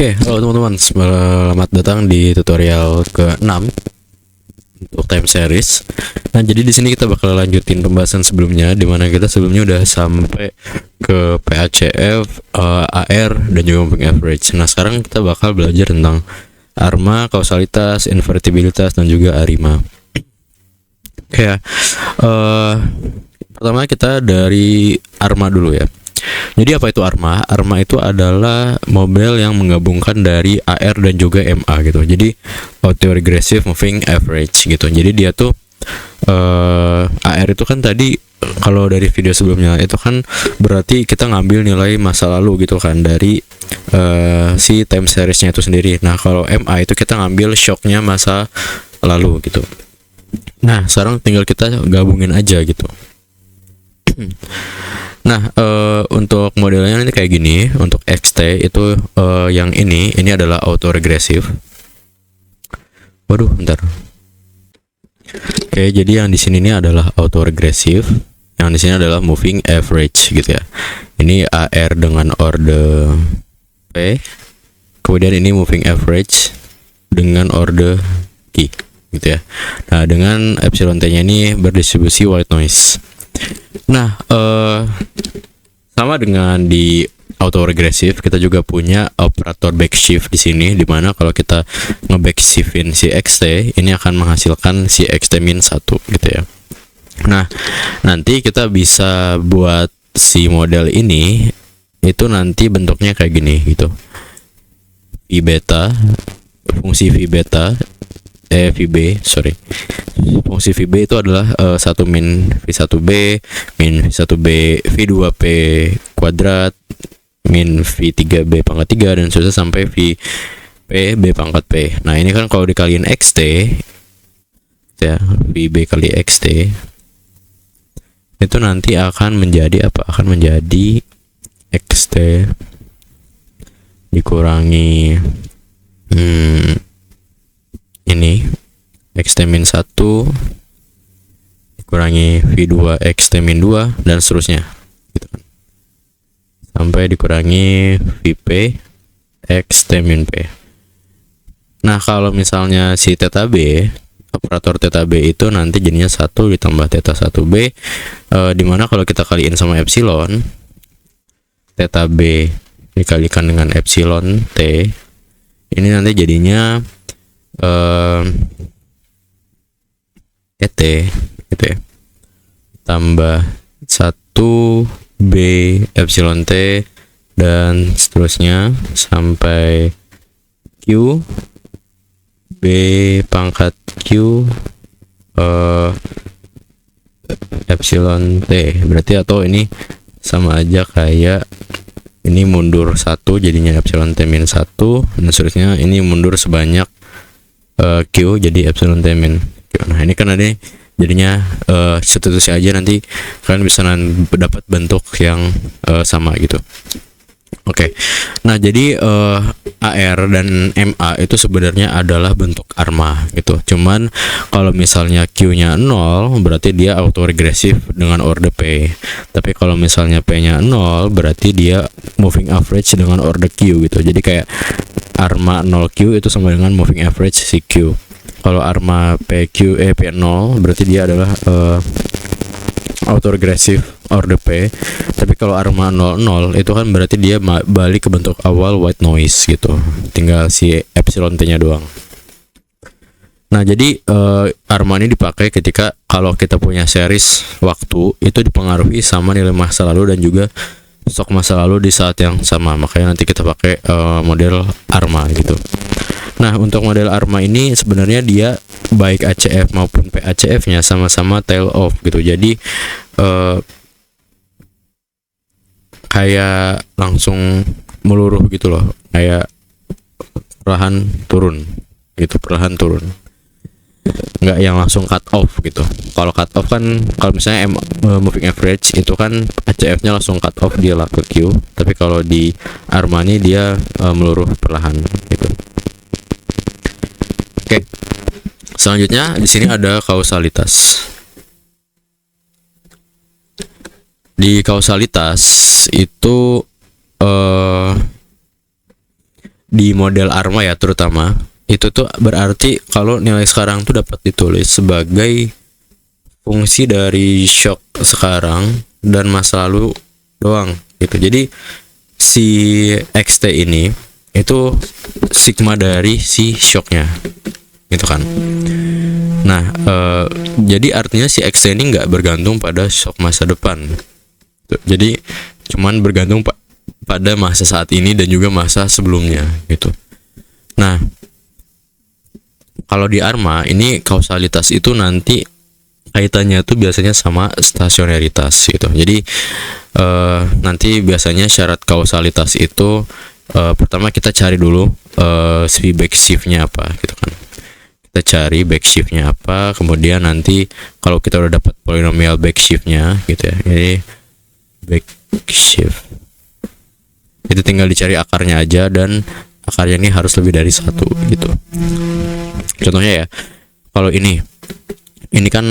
Oke, halo teman-teman, selamat datang di tutorial ke-6 untuk time series. Nah, jadi di sini kita bakal lanjutin pembahasan sebelumnya, di mana kita sebelumnya udah sampai ke PACF, AR, dan juga moving average. Nah, sekarang kita bakal belajar tentang ARMA, kausalitas, invertibilitas, dan juga ARIMA. Oke ya, pertama kita dari ARMA dulu ya. Jadi apa itu ARMA? ARMA itu adalah model yang menggabungkan dari AR dan juga MA gitu. Jadi autoregressive moving average gitu. Jadi dia tuh AR itu kan tadi kalau dari video sebelumnya itu kan berarti kita ngambil nilai masa lalu gitu kan dari si time seriesnya itu sendiri. Nah kalau MA itu kita ngambil shocknya masa lalu gitu. Nah sekarang tinggal kita gabungin aja gitu. Nah, untuk modelnya ini kayak gini. Untuk XT itu yang ini adalah autoregressive. Waduh, bentar. Oke, jadi yang di sini ini adalah autoregressive. Yang di sini adalah moving average gitu ya. Ini AR dengan order P. Kemudian ini moving average dengan order Q gitu ya. Nah, dengan epsilon T-nya ini berdistribusi white noise. Nah, sama dengan di autoregressive, kita juga punya operator backshift di sini, dimana kalau kita nge-backshiftin si XT, ini akan menghasilkan si XT min 1 gitu ya. Nah, nanti kita bisa buat si model ini, itu nanti bentuknya kayak gini gitu. V beta, fungsi V beta, VB, fungsi VB itu adalah 1 min V1B min V1B V2P kuadrat min V3B pangkat 3 dan seterusnya sampai VP B pangkat P. Nah ini kan kalau dikaliin XT ya, VB kali XT itu nanti akan menjadi apa? Akan menjadi XT dikurangi ini XT min 1 dikurangi V2 XT min 2 dan seterusnya gitu kan. Sampai dikurangi VP XT min P. Nah kalau misalnya si theta B, operator theta B itu nanti jadinya 1 ditambah theta 1B, dimana kalau kita kaliin sama epsilon, theta B dikalikan dengan epsilon T, ini nanti jadinya ET gitu ya, tambah 1B epsilon T dan seterusnya sampai Q B pangkat Q epsilon T. Berarti atau ini sama aja kayak ini mundur 1 jadinya epsilon T min 1 dan seterusnya ini mundur sebanyak Q jadi epsilon T min Q. Nah ini kan ada jadinya substitusi aja, nanti kalian bisa dapat bentuk yang sama gitu. Oke. Nah jadi AR dan MA itu sebenarnya adalah bentuk ARMA gitu. Cuman kalau misalnya Q-nya 0 berarti dia autoregressive dengan order P. Tapi kalau misalnya P-nya 0 berarti dia moving average dengan order Q gitu. Jadi kayak ARMA 0Q itu sama dengan moving average CQ. Kalau ARMA PQ P0 berarti dia adalah autoregressive order P. Tapi kalau ARMA 00 itu kan berarti dia balik ke bentuk awal white noise gitu. Tinggal si epsilon T-nya doang. Nah, jadi ARMA ini dipakai ketika kalau kita punya series waktu itu dipengaruhi sama nilai masa lalu dan juga stok masa lalu di saat yang sama. Makanya nanti kita pakai model ARMA gitu. Nah, untuk model ARMA ini sebenarnya dia baik ACF maupun PACF-nya sama-sama tail off gitu. Jadi kayak langsung meluruh gitu loh, kayak perlahan turun gitu, perlahan turun. Nggak yang langsung cut off gitu. Kalau cut off kan kalau misalnya moving average itu kan ACF-nya langsung cut off dia lah ke Q. Tapi kalau di ARMA ini dia meluruh perlahan gitu. Oke. Selanjutnya di sini ada kausalitas. Di kausalitas itu di model ARMA ya terutama, itu tuh berarti kalau nilai sekarang tuh dapat ditulis sebagai fungsi dari shock sekarang dan masa lalu doang gitu. Jadi si XT ini itu sigma dari si shocknya gitu kan. Nah, jadi artinya si XT ini nggak bergantung pada shock masa depan. Jadi cuman bergantung pada masa saat ini dan juga masa sebelumnya gitu. Nah, kalau di ARMA ini kausalitas itu nanti kaitannya tuh biasanya sama stasionaritas gitu. Jadi nanti biasanya syarat kausalitas itu pertama kita cari dulu si backshiftnya apa gitu kan. Kita cari backshiftnya apa, kemudian nanti kalau kita udah dapat polinomial backshiftnya gitu ya, jadi backshift itu tinggal dicari akarnya aja, dan akarnya ini harus lebih dari 1 gitu. Contohnya ya, kalau ini kan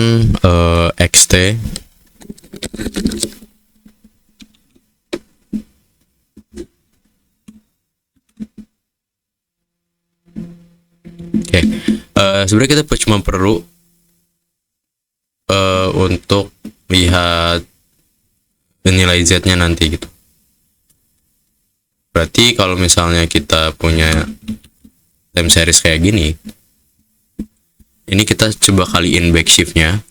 XT sebenarnya kita cuma perlu untuk lihat nilai Z-nya nanti gitu. Berarti kalau misalnya kita punya time series kayak gini, ini kita coba kaliin backshiftnya,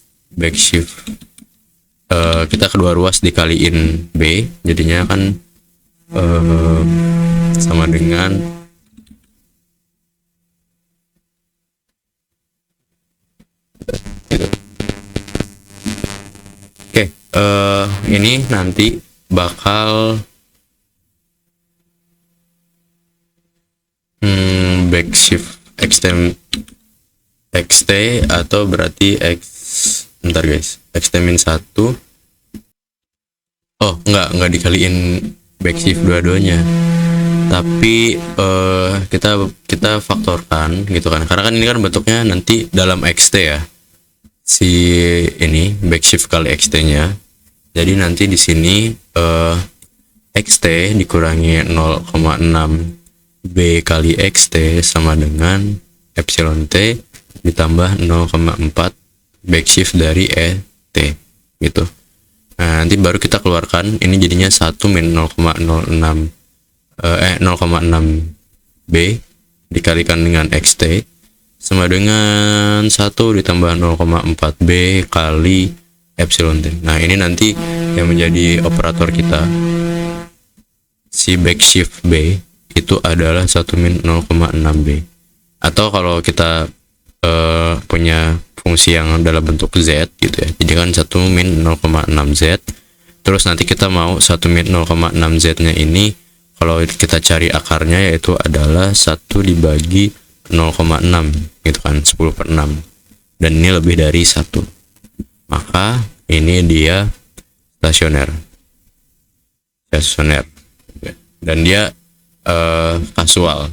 kita kedua ruas dikaliin B, jadinya kan sama dengan gitu. Oke, ini nanti bakal backshift XT atau berarti bentar guys, XT min 1. Oh, enggak dikaliin backshift dua-duanya. Tapi kita faktorkan gitu kan. Karena kan ini kan bentuknya nanti dalam XT ya. Si ini backshift kali XT-nya. Jadi nanti di sini XT dikurangi 0,6 B kali XT sama dengan epsilon T ditambah 0,4 backshift dari ET gitu. Nah, nanti baru kita keluarkan, ini jadinya 1 min 0,06 B dikalikan dengan XT sama dengan 1 ditambah 0,4 B kali epsilon T. Nah, ini nanti yang menjadi operator kita, si backshift B itu adalah 1 min 0,6 B. Atau kalau kita punya fungsi yang dalam bentuk Z gitu ya, jadi kan 1 min 0,6 Z, terus nanti kita mau 1 min 0,6 Z nya ini kalau kita cari akarnya yaitu adalah 1 dibagi 0,6 gitu kan, 10/6, dan ini lebih dari 1, maka ini dia stasioner dan dia kasual.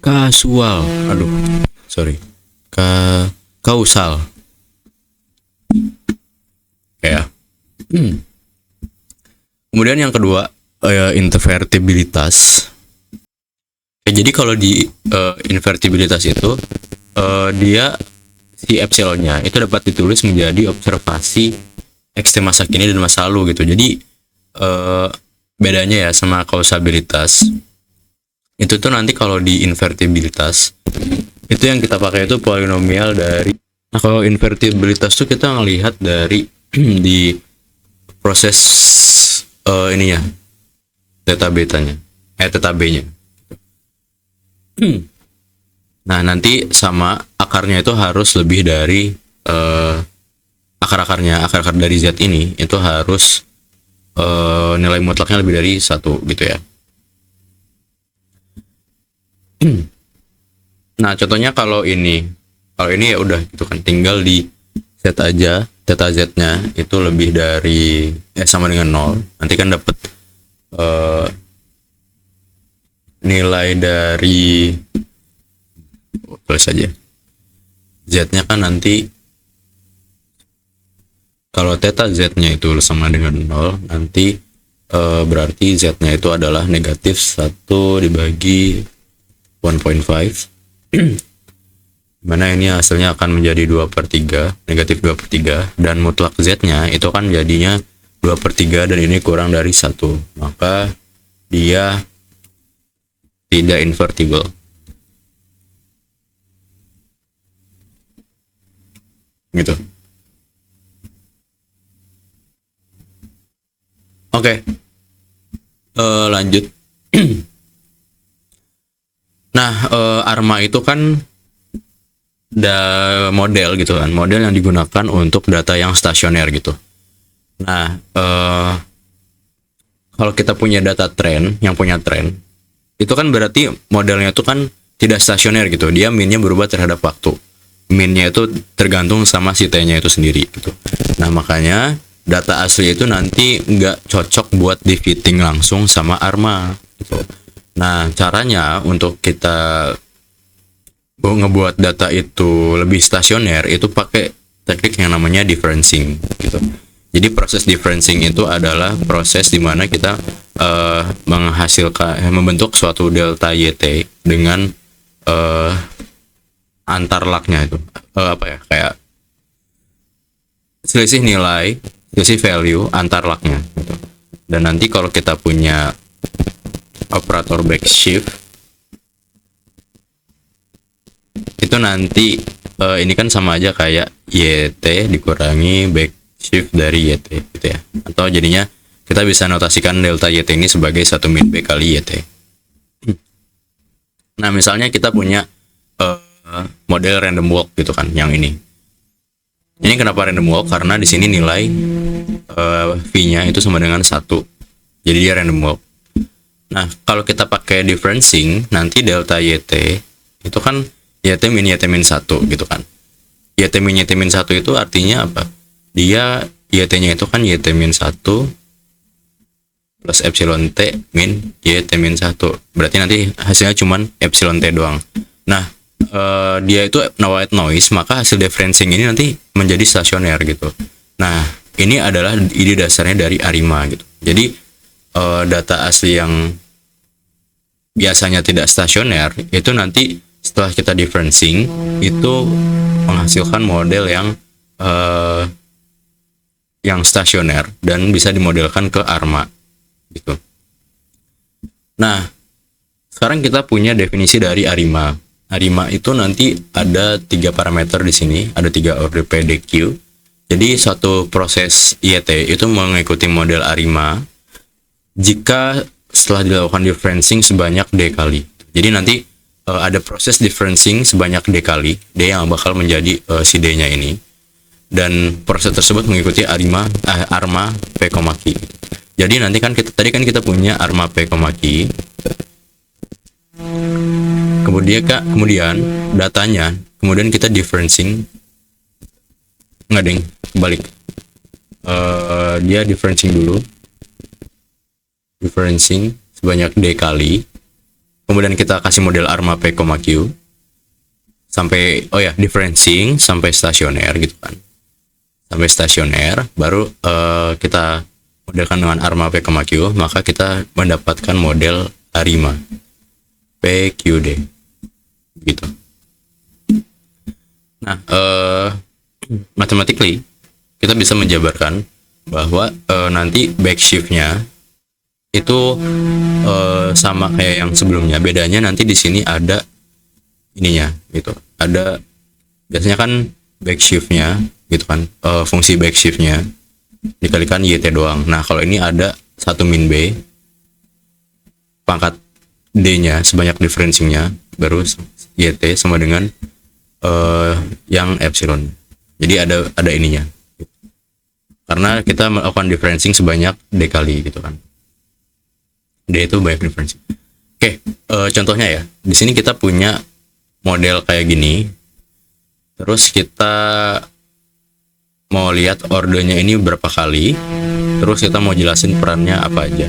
Kausal ya. Kemudian yang kedua, invertibilitas. Jadi kalau di invertibilitas itu dia si epsilonnya itu dapat ditulis menjadi observasi XT masa kini dan masa lalu gitu. Jadi bedanya ya sama kausabilitas itu tuh nanti kalau di invertibilitas itu yang kita pakai itu polinomial dari. Nah, kalau invertibilitas tuh kita ngelihat dari di proses ininya theta betanya, theta b-nya. Nah, nanti sama akarnya itu harus lebih dari akar dari Z ini itu harus nilai mutlaknya lebih dari 1 gitu ya. Nah, contohnya kalau ini ya udah gitu kan, tinggal di set aja theta Z-nya itu lebih dari sama dengan 0. Nanti kan dapat nilai dari tulis saja Z-nya kan nanti kalau theta Z-nya itu sama dengan 0, nanti berarti Z-nya itu adalah negatif 1 dibagi 1.5, mana ini hasilnya akan menjadi 2/3, negatif 2/3, dan mutlak Z-nya itu kan jadinya 2/3 dan ini kurang dari 1, maka dia tidak invertible. Gitu. Oke. Lanjut. Nah, ARMA itu kan model gitu kan, model yang digunakan untuk data yang stasioner gitu. Nah, kalau kita punya data tren, yang punya tren, itu kan berarti modelnya itu kan tidak stasioner gitu, dia minnya berubah terhadap waktu. Minnya itu tergantung sama si T-nya itu sendiri gitu. Nah, makanya data asli itu nanti nggak cocok buat di fitting langsung sama ARMA gitu. Nah, caranya untuk kita ngebuat data itu lebih stasioner itu pakai teknik yang namanya differencing gitu. Jadi proses differencing itu adalah proses di mana kita membentuk suatu delta YT dengan antar laknya itu kayak selisih nilai, selisih value antar laknya gitu. Dan nanti kalau kita punya operator backshift itu nanti ini kan sama aja kayak YT dikurangi backshift dari YT gitu ya, atau jadinya kita bisa notasikan delta YT ini sebagai 1 min B kali YT. Nah, misalnya kita punya model random walk gitu kan, yang ini kenapa random walk, karena di sini nilai V-nya itu sama dengan 1, jadi dia random walk. Nah, kalau kita pakai differencing, nanti delta YT itu kan YT min 1 gitu kan. YT min 1 itu artinya apa? Dia YT-nya itu kan YT min 1 plus epsilon T min YT min 1. Berarti nanti hasilnya cuman epsilon T doang. Nah, dia itu white noise, maka hasil differencing ini nanti menjadi stasioner gitu. Nah, ini adalah ide dasarnya dari ARIMA gitu. Jadi data asli yang biasanya tidak stasioner itu nanti setelah kita differencing itu menghasilkan model yang stasioner dan bisa dimodelkan ke ARMA gitu. Nah, sekarang kita punya definisi dari ARIMA. ARIMA itu nanti ada 3 parameter di sini, ada 3 order PDQ. Jadi suatu proses YT itu mengikuti model ARIMA jika setelah dilakukan differencing sebanyak D kali. Jadi nanti ada proses differencing sebanyak D kali, D yang bakal menjadi si D-nya ini. Dan proses tersebut mengikuti ARMA P, Q. Jadi nanti kan kita punya ARMA P, Q. Kemudian datanya, kemudian kita differencing, kebalik. Dia differencing dulu, differencing sebanyak D kali, kemudian kita kasih model ARMA P, Q sampai differencing sampai stasioner gitu kan. Sampai stasioner baru kita modelkan dengan ARMA P, Q, maka kita mendapatkan model ARIMA PQD gitu. Nah, mathematically kita bisa menjabarkan bahwa nanti backshiftnya itu sama kayak yang sebelumnya. Bedanya nanti di sini ada ininya gitu. Ada biasanya kan backshiftnya gitu kan, fungsi backshiftnya dikalikan YT doang. Nah, kalau ini ada 1 min B pangkat D-nya sebanyak differencingnya baru YT sama dengan yang epsilon. Jadi ada ininya. Karena kita melakukan differencing sebanyak D kali gitu kan. D itu banyak differencing. Oke, contohnya ya. Di sini kita punya model kayak gini. Terus kita mau lihat ordernya ini berapa kali. Terus kita mau jelasin perannya apa aja.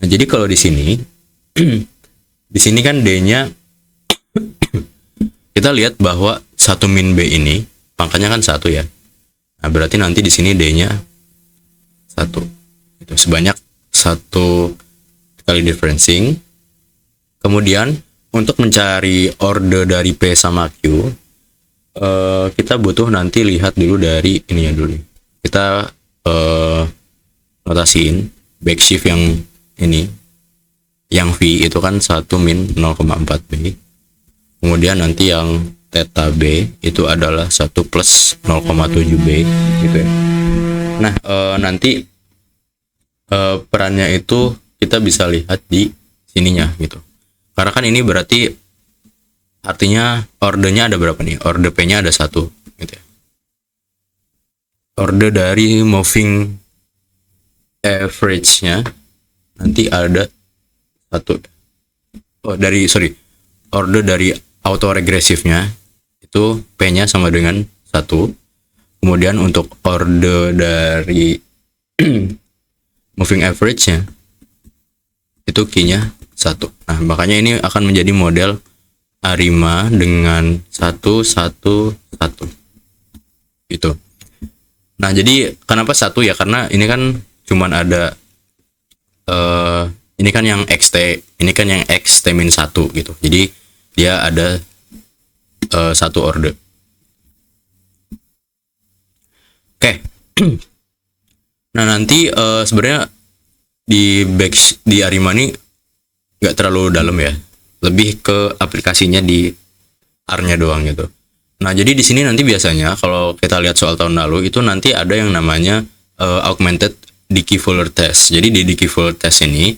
Nah, jadi kalau di sini di sini kan D-nya kita lihat bahwa 1 min B ini pangkatnya kan 1 ya. Nah, berarti nanti di sini D-nya 1. Itu sebanyak satu kali differencing. Kemudian untuk mencari order dari P sama Q, kita butuh nanti lihat dulu dari ininya dulu. Kita notasiin backshift yang ini, yang V itu kan 1 min 0,4 B. Kemudian nanti yang theta B itu adalah 1 plus 0,7 B gitu ya. Nah, nanti perannya itu kita bisa lihat di sininya gitu. Karena kan ini berarti artinya ordernya ada berapa nih? Order P-nya ada 1 gitu ya. Order dari moving average-nya nanti ada 1. Order dari autoregresifnya itu P-nya sama dengan 1. Kemudian untuk order dari moving average-nya itu Q-nya 1. Nah, makanya ini akan menjadi model ARIMA dengan 1 1 1 gitu. Nah, jadi kenapa 1 ya? Karena ini kan cuman ada ini kan yang XT, ini kan yang XT min 1 gitu. Jadi dia ada 1 order. Oke. Nah, nanti sebenarnya di ARIMA ini nggak terlalu dalam ya, lebih ke aplikasinya di R-nya doang gitu. Nah, jadi di sini nanti biasanya kalau kita lihat soal tahun lalu itu nanti ada yang namanya augmented Dickey-Fuller test. Jadi di Dickey-Fuller test ini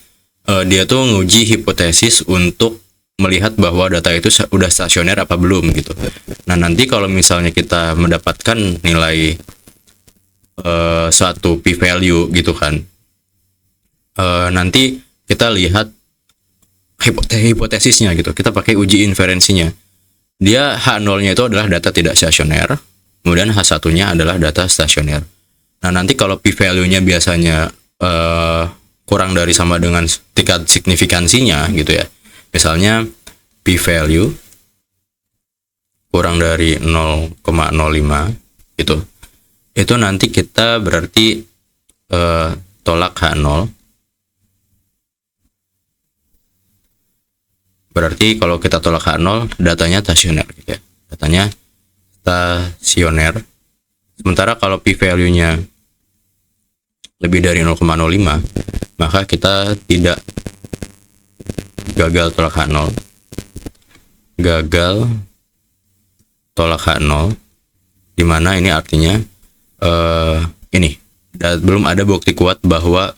dia tuh nguji hipotesis untuk melihat bahwa data itu udah stasioner apa belum gitu. Nah, nanti kalau misalnya kita mendapatkan nilai suatu p-value gitu kan, nanti kita lihat hipotesisnya gitu. Kita pakai uji inferensinya. Dia H0-nya itu adalah data tidak stasioner, kemudian H1-nya adalah data stasioner. Nah, nanti kalau p-value-nya biasanya kurang dari sama dengan tingkat signifikansinya gitu ya. Misalnya p-value kurang dari 0,05 gitu. Itu nanti kita berarti tolak H0. Berarti kalau kita tolak H0, datanya stasioner gitu ya. Datanya stasioner. Sementara kalau p-value-nya lebih dari 0,05, maka kita tidak gagal tolak H0. Gagal tolak H0, dimana ini artinya belum ada bukti kuat bahwa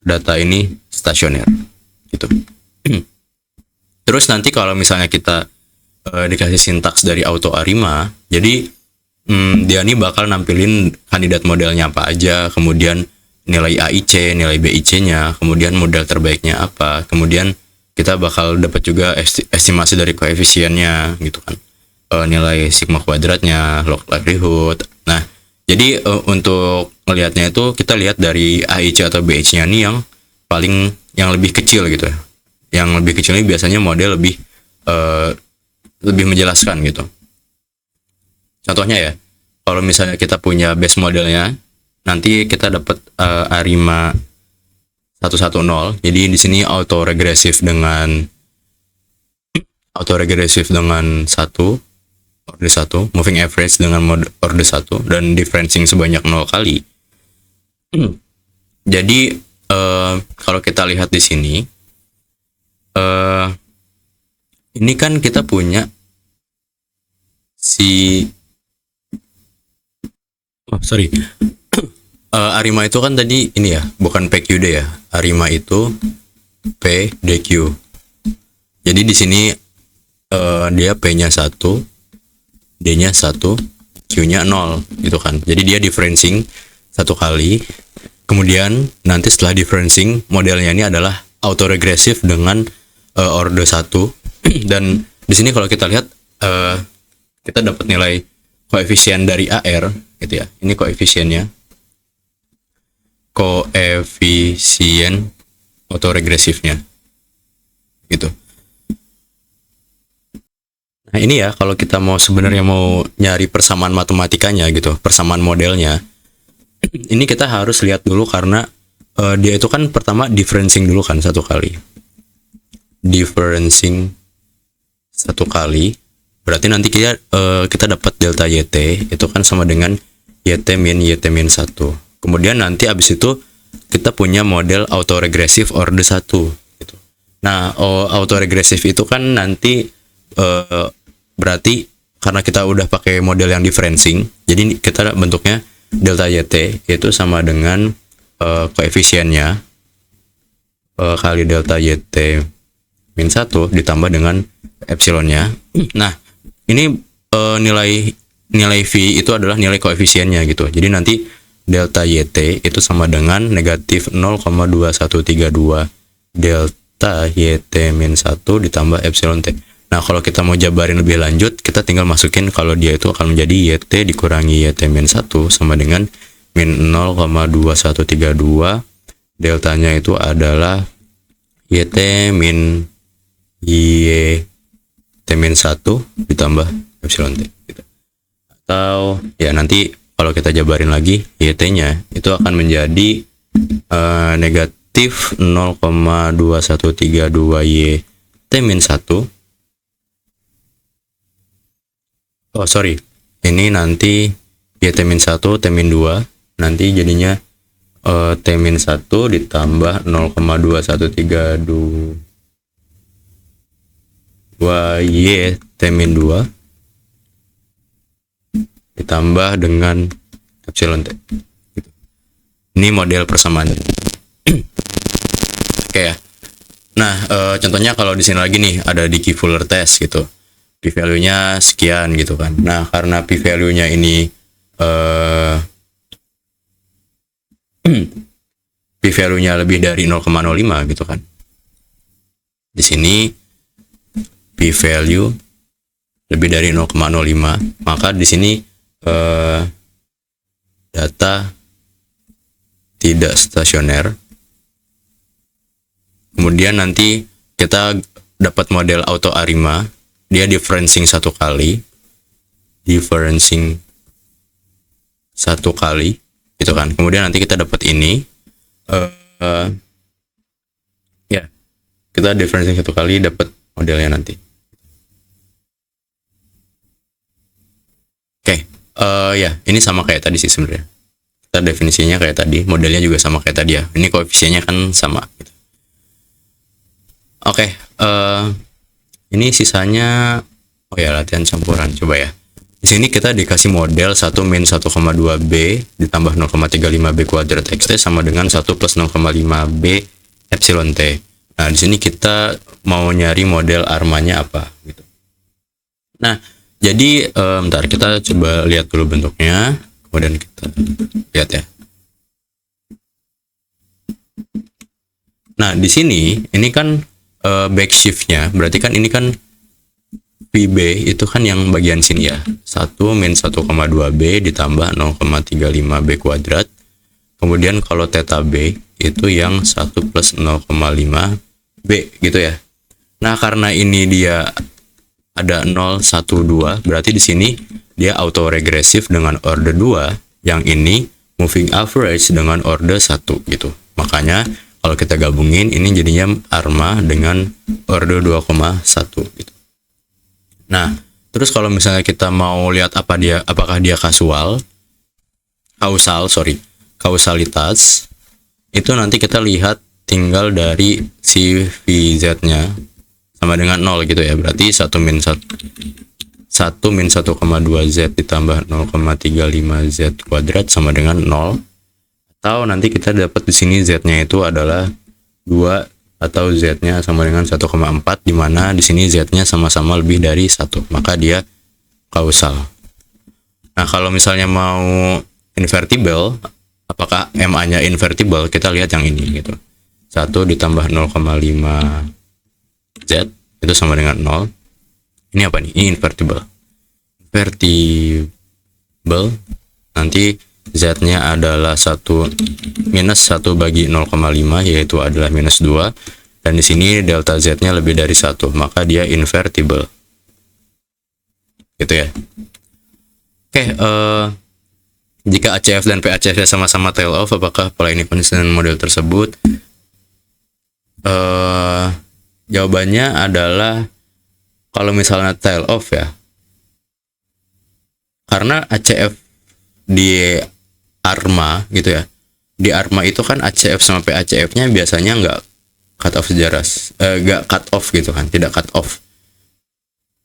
data ini stasioner gitu. Terus nanti kalau misalnya kita dikasih sintaks dari auto ARIMA, jadi dia ini bakal nampilin kandidat modelnya apa aja, kemudian nilai AIC, nilai BIC-nya, kemudian model terbaiknya apa, kemudian kita bakal dapat juga estimasi dari koefisiennya gitu kan, nilai sigma kuadratnya, log likelihood. Nah, jadi untuk melihatnya itu kita lihat dari AIC atau BIC-nya nih yang lebih kecil gitu. Yang lebih kecil ini biasanya model lebih menjelaskan gitu. Contohnya ya, kalau misalnya kita punya base modelnya, nanti kita dapat ARIMA 110. Jadi di sini autoregresif dengan 1, order 1, moving average dengan order 1, dan differencing sebanyak 0 kali. Jadi kalau kita lihat di sini, ini kan kita punya ARIMA itu kan tadi ini ya, bukan PQD ya. ARIMA itu PDQ. Jadi di sini dia P-nya 1, D-nya 1, Q-nya 0 gitu kan. Jadi dia differencing 1 kali. Kemudian nanti setelah differencing, modelnya ini adalah autoregresif dengan order 1. Dan di sini kalau kita lihat kita dapat nilai koefisien dari AR gitu ya. Ini koefisiennya. Koefisien autoregresifnya gitu. Nah, ini ya kalau kita sebenarnya mau nyari persamaan matematikanya gitu, persamaan modelnya. Ini kita harus lihat dulu karena dia itu kan pertama differencing dulu kan satu kali. Differencing satu kali berarti nanti kita dapat delta YT itu kan sama dengan YT min 1. Kemudian nanti abis itu kita punya model autoregressive order 1 gitu. Nah, autoregressive itu kan nanti berarti karena kita udah pakai model yang differencing, jadi kita bentuknya delta YT itu sama dengan koefisiennya kali delta YT min 1 ditambah dengan epsilonnya. Nah, ini nilai V itu adalah nilai koefisiennya gitu. Jadi nanti delta YT itu sama dengan negatif 0,2132 delta YT min 1 ditambah epsilon T. Nah, kalau kita mau jabarin lebih lanjut, kita tinggal masukin kalau dia itu akan menjadi YT dikurangi YT min 1 sama dengan min 0,2132. Deltanya itu adalah YT min YT min 1 ditambah epsilon T. Gitu. Atau ya nanti kalau kita jabarin lagi, YT-nya itu akan menjadi negatif 0,2132 YT min 1. Oh sorry, ini nanti YT min 1, T min 2, nanti jadinya T min 1 ditambah 0,2132 YT min 2 ditambah dengan epsilon T. Gitu. Ini model persamaan. Oke ya. Nah, contohnya kalau di sini lagi nih ada di Fuller test gitu. P-value-nya sekian gitu kan. Nah, karena P-value-nya ini P-value-nya lebih dari 0,05 gitu kan. Di sini P-value lebih dari 0,05, maka di sini data tidak stasioner. Kemudian nanti kita dapat model auto ARIMA. Dia differencing satu kali gitu kan. Kemudian nanti kita dapat ini ya kita differencing satu kali dapat modelnya nanti. Oke, ya ini sama kayak tadi sih sebenarnya. Kita definisinya kayak tadi, modelnya juga sama kayak tadi ya. Ini koefisiennya kan sama gitu. Oke, ini sisanya latihan campuran. Coba ya. Di sini kita dikasih model 1 min 1,2b ditambah 0,35b kuadrat xt sama dengan 1 plus 0,5b epsilon t. Nah, di sini kita mau nyari model armanya apa gitu. Nah, jadi bentar kita coba lihat dulu bentuknya, kemudian kita lihat ya. Nah, di sini ini kan backshift-nya, berarti kan ini kan VB itu kan yang bagian sini ya. 1 min 1,2b ditambah 0,35b kuadrat. Kemudian kalau theta b itu yang 1 plus 0,5b gitu ya. Nah, karena ini dia ada 0, 1, 2, berarti di sini dia autoregresif dengan order 2, yang ini moving average dengan order 1 gitu. Makanya kalau kita gabungin ini jadinya ARMA dengan order 2,1 gitu. Nah, terus kalau misalnya kita mau lihat apakah dia kausalitas, itu nanti kita lihat tinggal dari si VZ-nya sama dengan 0 gitu ya. Berarti 1 min 1,2Z ditambah 0,35Z kuadrat sama dengan 0. Atau nanti kita dapat di sini Z-nya itu adalah 2 atau Z-nya sama dengan 1,4, di mana di sini Z-nya sama-sama lebih dari 1, maka dia kausal. Nah, kalau misalnya mau invertible, apakah MA-nya invertible, kita lihat yang ini gitu. 1 ditambah 0,5Z itu sama dengan 0. Ini apa nih? Ini invertible. Invertible nanti Z-nya adalah 1 minus 1 bagi 0,5, yaitu adalah minus 2. Dan di sini delta Z-nya lebih dari 1, maka dia invertible. Gitu ya. Oke, Jika ACF dan PACF sama-sama tail off, apakah pola ini konsisten dengan model tersebut? Jawabannya adalah kalau misalnya tail off ya, karena ACF di ARMA gitu ya, di ARMA itu kan ACF sama PACF-nya biasanya nggak cut off sejarah, nggak cut off gitu kan, tidak cut off,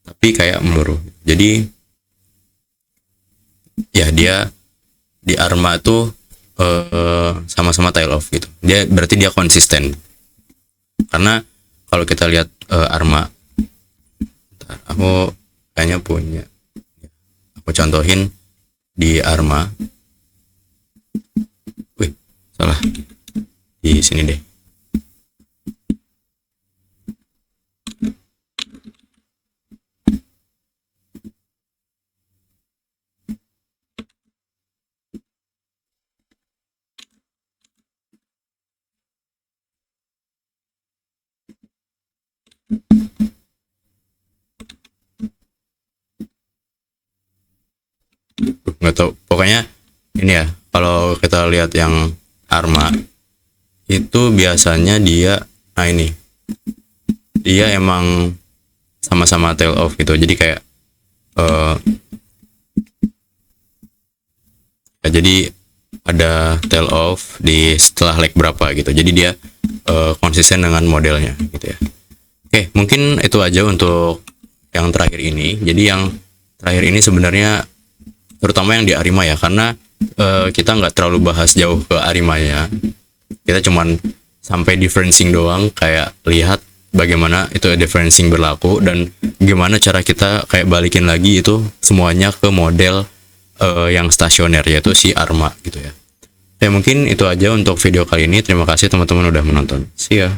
tapi kayak meluru. Jadi ya dia di ARMA tuh sama-sama tail off gitu. Dia berarti dia konsisten. Karena kalau kita lihat ARMA, aku kayaknya punya, aku contohin di ARMA. Wih, salah. Di sini deh. Nggak tahu, pokoknya ini ya, kalau kita lihat yang ARMA itu biasanya dia, nah ini dia emang sama-sama tail off gitu. Jadi kayak ya, jadi ada tail off di setelah leg berapa gitu. Jadi dia konsisten dengan modelnya gitu ya. Oke, mungkin itu aja untuk yang terakhir ini. Jadi yang terakhir ini sebenarnya terutama yang di ARIMA ya, karena kita nggak terlalu bahas jauh ke ARIMA-nya. Kita cuman sampai differencing doang, kayak lihat bagaimana itu differencing berlaku dan gimana cara kita kayak balikin lagi itu semuanya ke model yang stasioner, yaitu si ARMA gitu ya. Mungkin itu aja untuk video kali ini. Terima kasih teman-teman udah menonton. See ya.